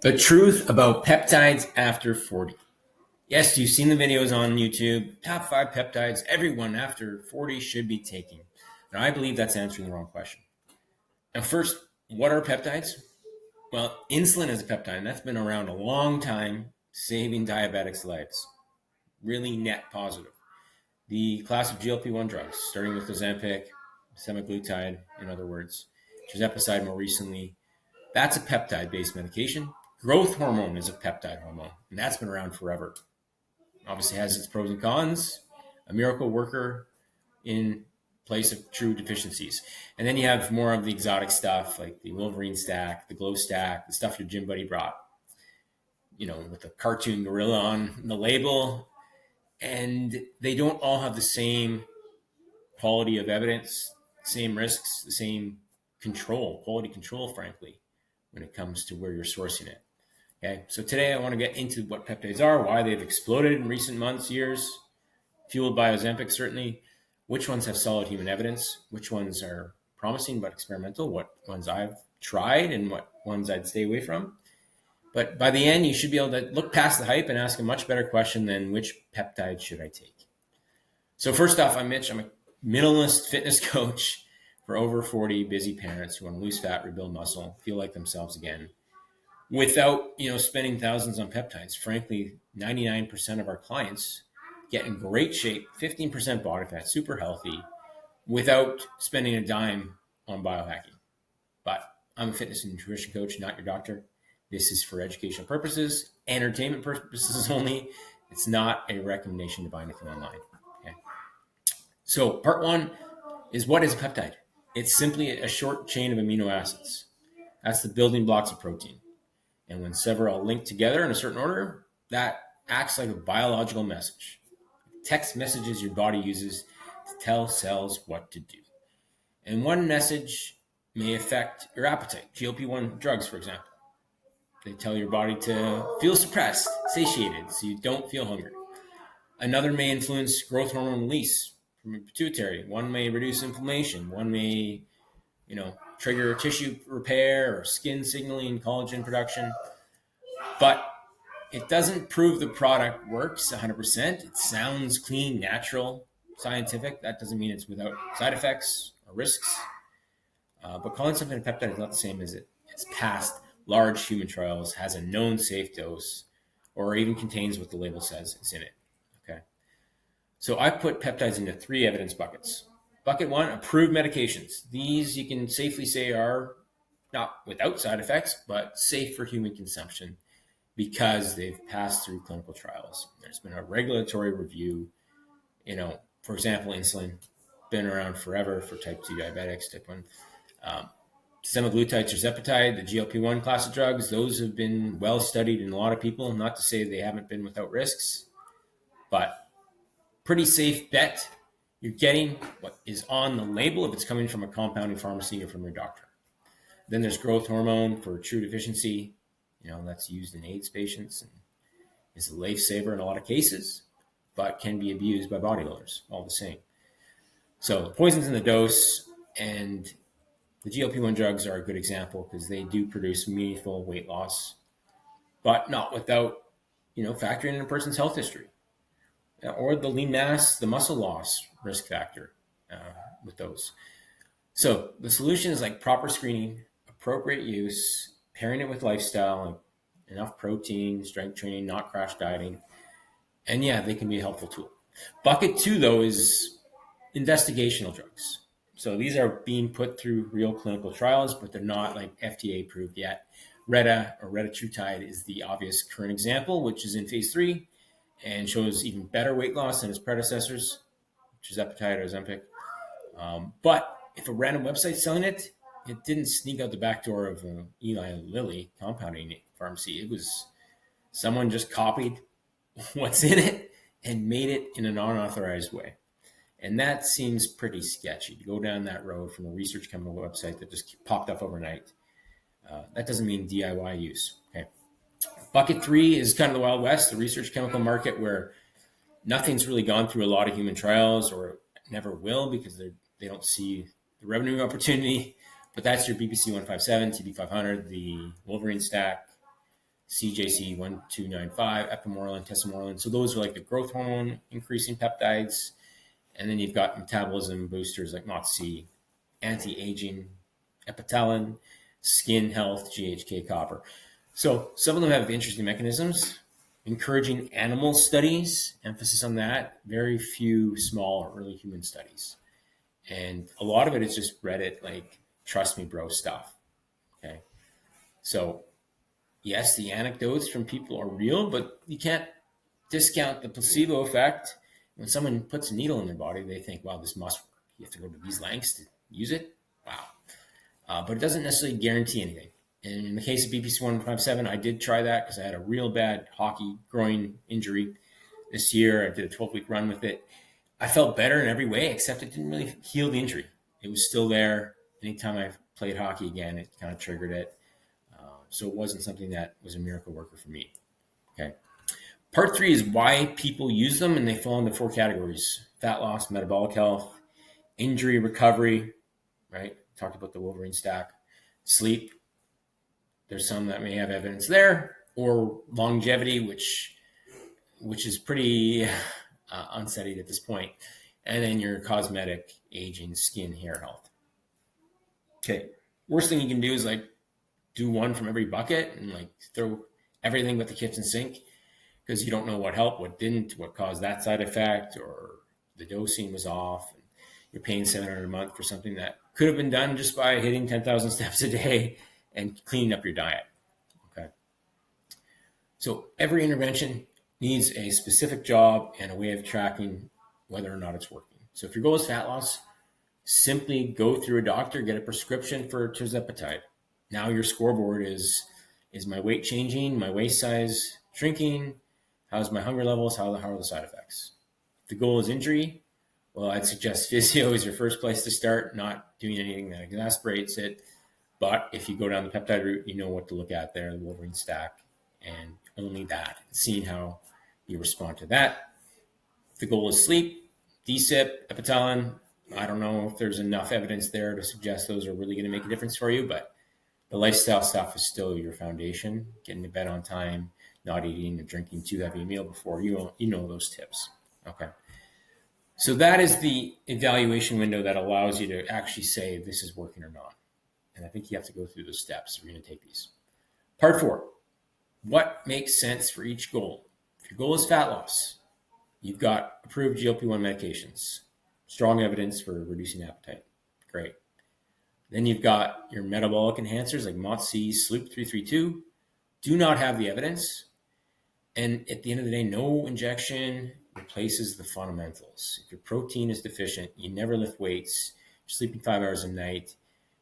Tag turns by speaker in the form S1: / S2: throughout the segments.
S1: The truth about peptides after 40. Yes, you've seen the videos on YouTube. Top 5 peptides everyone after 40 should be taking. And I believe that's answering the wrong question. Now, first, what are peptides? Well, insulin is a peptide, and that's been around a long time, saving diabetics' lives. Really net positive. The class of GLP-1 drugs, starting with Ozempic, semaglutide, in other words, tirzepatide more recently, that's a peptide-based medication. Growth hormone is a peptide hormone, and that's been around forever. Obviously has its pros and cons. A miracle worker in place of true deficiencies. And then you have more of the exotic stuff like the Wolverine stack, the glow stack, the stuff your gym buddy brought, with the cartoon gorilla on the label. And they don't all have the same quality of evidence, same risks, the same quality control, frankly, when it comes to where you're sourcing it. Okay, so today I want to get into what peptides are, why they've exploded in recent months, years, fueled by Ozempic certainly, which ones have solid human evidence, which ones are promising but experimental, what ones I've tried and what ones I'd stay away from. But by the end, you should be able to look past the hype and ask a much better question than which peptide should I take? So first off, I'm Mitch. I'm a minimalist fitness coach for over 40 busy parents who want to lose fat, rebuild muscle, feel like themselves again, without spending thousands on peptides. Frankly, 99% of our clients get in great shape, 15% body fat, super healthy, without spending a dime on biohacking. But I'm a fitness and nutrition coach, not your doctor. This is for educational purposes, entertainment purposes only. It's not a recommendation to buy anything online. Okay. So part one is, what is a peptide? It's simply a short chain of amino acids. That's the building blocks of protein. And when several are linked together in a certain order, that acts like a biological message. Text messages your body uses to tell cells what to do. And one message may affect your appetite. GLP-1 drugs, for example. They tell your body to feel suppressed, satiated, so you don't feel hungry. Another may influence growth hormone release from your pituitary. One may reduce inflammation. One may, trigger tissue repair or skin signaling, collagen production. But it doesn't prove the product works 100%. It sounds clean, natural, scientific. That doesn't mean it's without side effects or risks. But calling something a peptide is not the same as it's passed large human trials, has a known safe dose, or even contains what the label says is in it. Okay. So I put peptides into 3 evidence buckets. Bucket 1, approved medications. These you can safely say are not without side effects, but safe for human consumption, because they've passed through clinical trials. There's been a regulatory review. For example, insulin, been around forever for type 2 diabetics, type 1. Semaglutide, tirzepatide, the GLP-1 class of drugs, those have been well studied in a lot of people. Not to say they haven't been without risks, but pretty safe bet. You're getting what is on the label if it's coming from a compounding pharmacy or from your doctor. Then there's growth hormone for true deficiency. That's used in AIDS patients and is a lifesaver in a lot of cases, but can be abused by bodybuilders all the same. So the poison's in the dose, and the GLP-1 drugs are a good example because they do produce meaningful weight loss, but not without, factoring in a person's health history or the lean mass, the muscle loss risk factor with those. So the solution is like proper screening, appropriate use, pairing it with lifestyle, like enough protein, strength training, not crash dieting. And yeah, they can be a helpful tool. Bucket 2, though, is investigational drugs. So these are being put through real clinical trials, but they're not like FDA approved yet. Retatrutide is the obvious current example, which is in phase 3 and shows even better weight loss than its predecessors, which is tirzepatide or Ozempic. But if a random website's selling it, it didn't sneak out the back door of Eli Lilly compounding pharmacy. It was someone just copied what's in it and made it in an unauthorized way. And that seems pretty sketchy to go down that road from a research chemical website that just popped up overnight. That doesn't mean DIY use. Okay. Bucket 3 is kind of the Wild West, the research chemical market, where nothing's really gone through a lot of human trials, or never will, because they don't see the revenue opportunity. But that's your BPC 157, TB 500, the Wolverine stack, CJC 1295, epimorelin, tesamorelin. So those are like the growth hormone increasing peptides. And then you've got metabolism boosters like MOTS-c, anti-aging, epitalin, skin health, GHK, copper. So some of them have interesting mechanisms. Encouraging animal studies, emphasis on that. Very few small or early human studies. And a lot of it is just Reddit, like, trust me, bro stuff. Okay. So, yes, the anecdotes from people are real, but you can't discount the placebo effect. When someone puts a needle in their body, they think, wow, this must work. You have to go to these lengths to use it. Wow. But it doesn't necessarily guarantee anything. And in the case of BPC 157, I did try that because I had a real bad hockey groin injury this year. I did a 12-week run with it. I felt better in every way, except it didn't really heal the injury. It was still there. Anytime I played hockey again, it kind of triggered it. So it wasn't something that was a miracle worker for me. Okay. Part 3 is why people use them, and they fall into 4 categories: fat loss, metabolic health, injury recovery, right? Talked about the Wolverine stack, sleep. There's some that may have evidence there, or longevity, which is pretty unstudied at this point. And then your cosmetic, aging, skin, hair health. Okay. Worst thing you can do is like do one from every bucket and like throw everything but the kitchen sink, because you don't know what helped, what didn't, what caused that side effect, or the dosing was off. And you're paying $700 a month for something that could have been done just by hitting 10,000 steps a day and cleaning up your diet. Okay. So every intervention needs a specific job and a way of tracking whether or not it's working. So if your goal is fat loss, simply go through a doctor, get a prescription for tirzepatide. Now your scoreboard is my weight changing, my waist size shrinking, how's my hunger levels, how are the side effects? If the goal is injury, well, I'd suggest physio is your first place to start, not doing anything that exacerbates it. But if you go down the peptide route, you know what to look at there, the Wolverine stack, and only that, seeing how you respond to that. If the goal is sleep, DSIP, epitalin, I don't know if there's enough evidence there to suggest those are really going to make a difference for you, but the lifestyle stuff is still your foundation. Getting to bed on time, not eating or drinking too heavy a meal before, you know those tips. Okay. So that is the evaluation window that allows you to actually say this is working or not. And I think you have to go through those steps if you're going to take these. Part 4, what makes sense for each goal? If your goal is fat loss, you've got approved GLP-1 medications, strong evidence for reducing appetite. Great. Then you've got your metabolic enhancers like MOTS-c, Sloop 332, do not have the evidence. And at the end of the day, no injection replaces the fundamentals. If your protein is deficient, you never lift weights, you're sleeping 5 hours a night,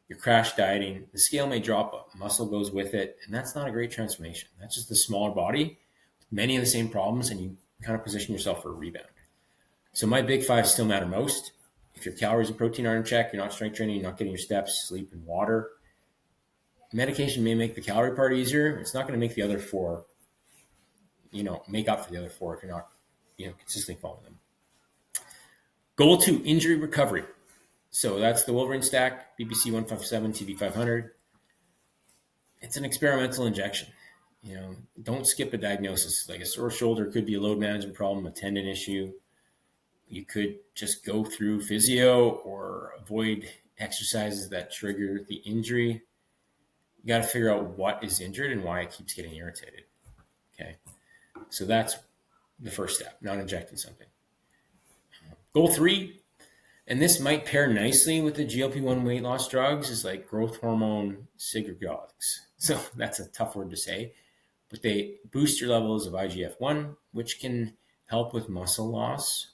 S1: you're crash dieting, the scale may drop, but muscle goes with it. And that's not a great transformation. That's just a smaller body with many of the same problems, and you kind of position yourself for a rebound. So my big 5 still matter most. If your calories and protein are in check, you're not strength training, you're not getting your steps, sleep, and water. Medication may make the calorie part easier. It's not going to make the other 4, make up for the other 4 if you're not, consistently following them. Goal 2, injury recovery. So that's the Wolverine stack, BPC 157, TB 500. It's an experimental injection. Don't skip a diagnosis. Like a sore shoulder could be a load management problem, a tendon issue. You could just go through physio or avoid exercises that trigger the injury. You got to figure out what is injured and why it keeps getting irritated. Okay. So that's the first step, not injecting something. Goal 3, and this might pair nicely with the GLP-1 weight loss drugs, is like growth hormone secretagogues. So that's a tough word to say, but they boost your levels of IGF-1, which can help with muscle loss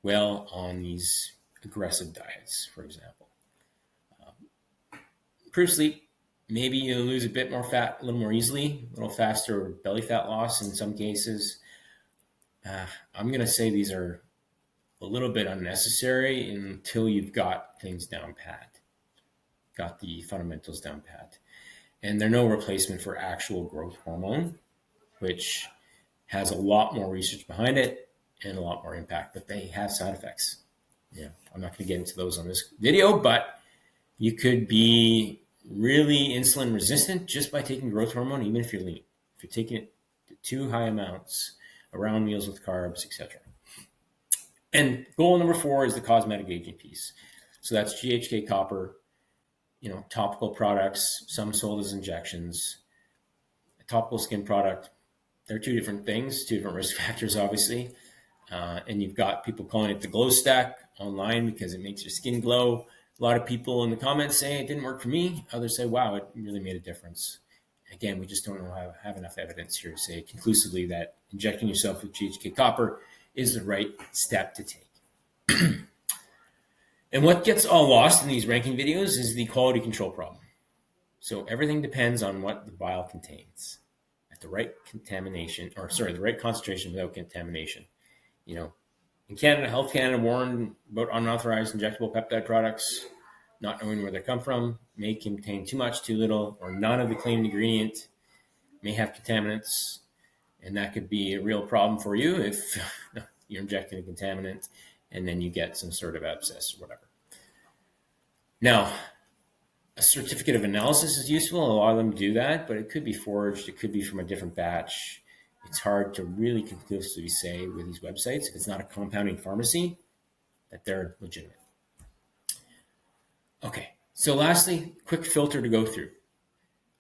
S1: well on these aggressive diets, for example. Improve sleep. Maybe you lose a bit more fat a little more easily, a little faster belly fat loss in some cases. I'm going to say these are a little bit unnecessary until you've got things down pat, got the fundamentals down pat. And they're no replacement for actual growth hormone, which has a lot more research behind it and a lot more impact, but they have side effects. Yeah, I'm not going to get into those on this video, but you could be really insulin resistant just by taking growth hormone, even if you're lean. If you're taking it to too high amounts around meals with carbs, etc. And goal number 4 is the cosmetic aging piece. So that's GHK copper, topical products, some sold as injections. A topical skin product, they're 2 different things, 2 different risk factors, obviously. And you've got people calling it the glow stack online because it makes your skin glow. A lot of people in the comments say it didn't work for me. Others say, wow, it really made a difference. Again, we just don't have enough evidence here to say conclusively that injecting yourself with GHK copper is the right step to take. And what gets all lost in these ranking videos is the quality control problem. So everything depends on what the vial contains at the right the right concentration without contamination. In Canada, Health Canada warned about unauthorized injectable peptide products, not knowing where they come from, may contain too much, too little, or none of the claimed ingredient, may have contaminants, and that could be a real problem for you if you're injecting a contaminant and then you get some sort of abscess or whatever. Now, a certificate of analysis is useful. A lot of them do that, but it could be forged. It could be from a different batch. It's hard to really conclusively say with these websites, if it's not a compounding pharmacy, that they're legitimate. Okay, so lastly, quick filter to go through.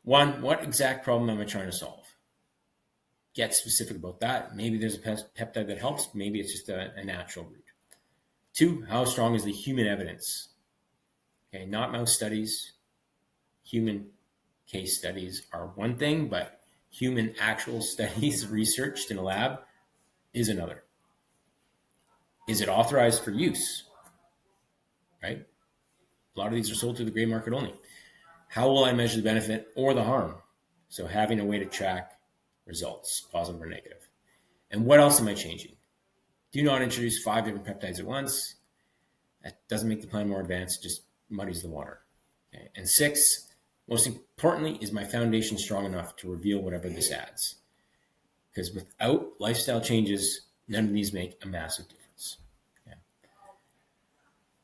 S1: 1, what exact problem am I trying to solve? Get specific about that. Maybe there's a peptide that helps. Maybe it's just a natural route. 2, how strong is the human evidence? Okay, not mouse studies. Human case studies are one thing, but human actual studies researched in a lab is another. Is it authorized for use? Right? A lot of these are sold to the gray market only. How will I measure the benefit or the harm? So having a way to track results, positive or negative. And what else am I changing? Do not introduce 5 different peptides at once. That doesn't make the plan more advanced, just muddies the water. Okay. And 6, most importantly, is my foundation strong enough to reveal whatever this adds? Because without lifestyle changes, none of these make a massive difference. Okay.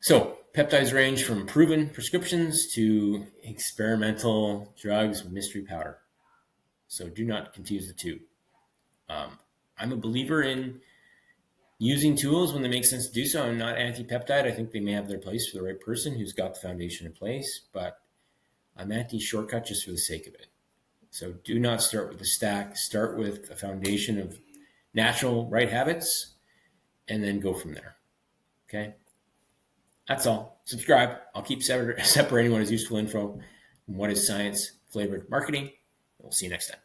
S1: So peptides range from proven prescriptions to experimental drugs with mystery powder. So do not confuse the 2. I'm a believer in using tools when they make sense to do so. I'm not anti-peptide. I think they may have their place for the right person who's got the foundation in place, but I'm anti-shortcut just for the sake of it. So do not start with a stack. Start with a foundation of natural right habits and then go from there. Okay? That's all. Subscribe. I'll keep separating what is useful info from what is science-flavored marketing. We'll see you next time.